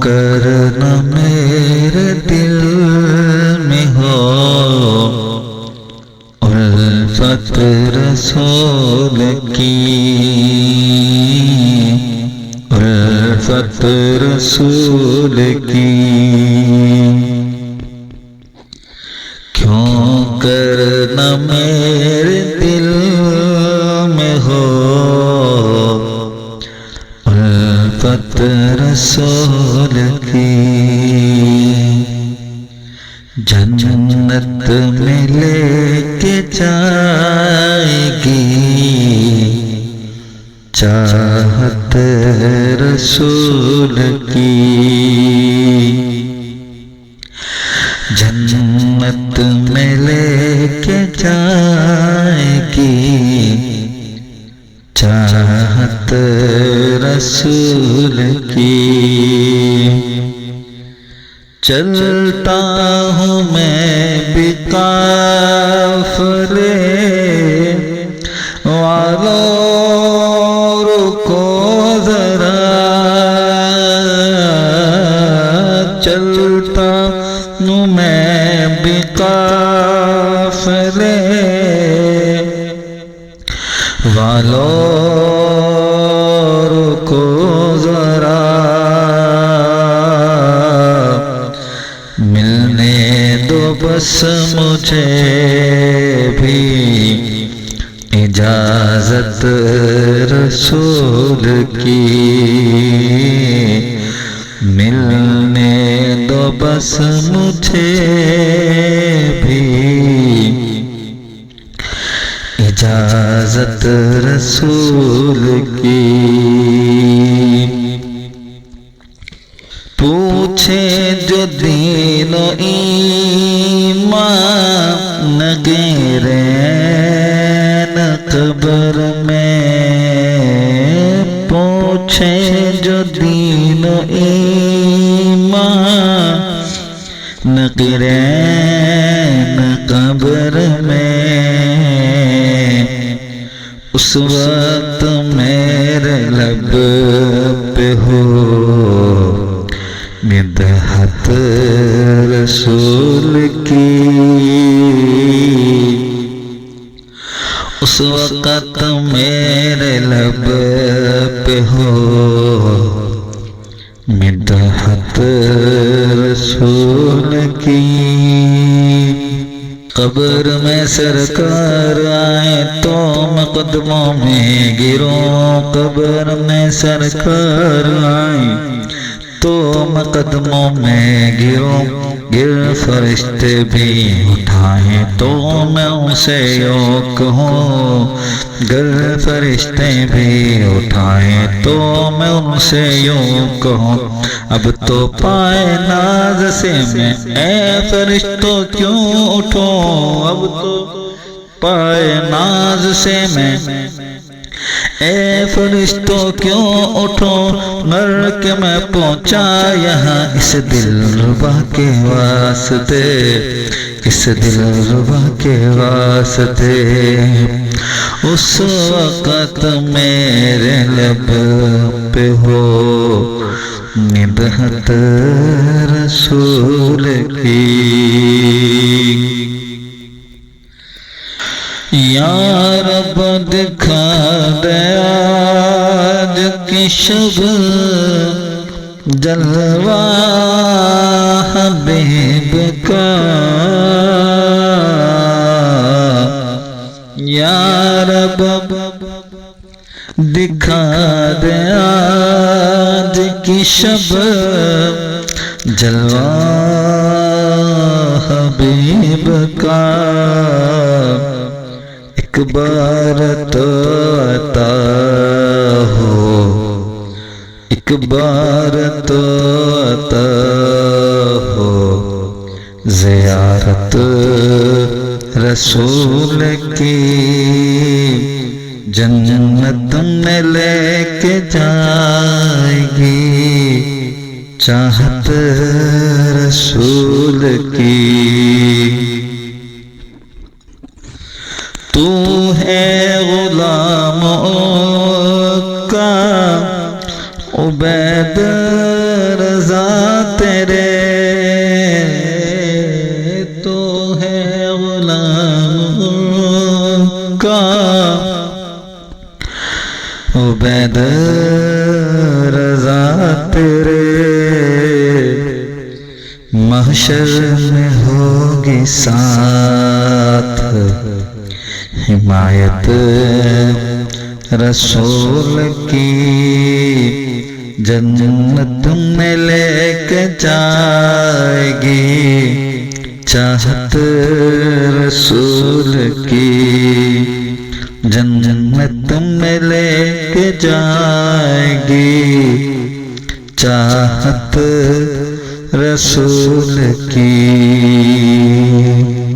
کرنا میرے دل میں ہو الفت رسول کی، الفت رسول کی، کیوں کرنا میرے دل میں ہو الفت رسول کی، جنت میں لے کے جائے گی چاہت رسول کی، جنت میں لے کے جائے گی چاہت رسول کی، چلتا ہوں میں بھی قافلے والوں رکو ذرا، چلتا ہوں میں بھی قافلے والوں رکو ذرا، ملنے دو بس مجھے بھی اجازت رسول کی، ملنے دو بس مجھے بھی اجازت رسول کی، پوچھے جو دین و ایمان نگیرین قبر میں، پوچھے جو دین و ایمان نگیرین قبر میں، اس وقت میرے لب پہ ہو مدحت رسول کی، اس وقت میرے لب پہ ہو مدحت رسول کی، قبر میں سرکار آئے تو میں قدموں میں گروں، قبر میں سرکار آئے تو میں قدموں میں گروں، گر فرشتے بھی اٹھائیں تو میں اسے یوں کہوں، گر فرشتے بھی اٹھائیں تو میں ان سے یوں کہوں، اب تو پائے ناز سے میں اے فرشتوں کیوں اٹھوں، اب تو پائے ناز سے میں اے فرشتوں کیوں اٹھو، مر کے میں پہنچا یہاں اس دل ربا کے واسطے، اس دل ربا کے واسطے، اس وقت میرے لب پہ ہو مدحت رسول کی، یا رب دکھا دے آج کی شب جلوہ حبیب کا، یا رب دکھا دے آج کی شب جلوہ حبیب کا، ایک بار تو عطا ہو، ایک بار تو عطا ہو زیارت رسول کی، جنت میں لے کے جائے گی چاہت رسول کی، تو ہے غلاموں کا عبید رضا تیرے تو ہے غلام کا عبید رضا تیرے محشر میں ہوگی ساتھ حمایت رسول کی جنت میں لے کے جائے گی چاہت رسول کی جنت میں لے کے جائے گی چاہت رسول کی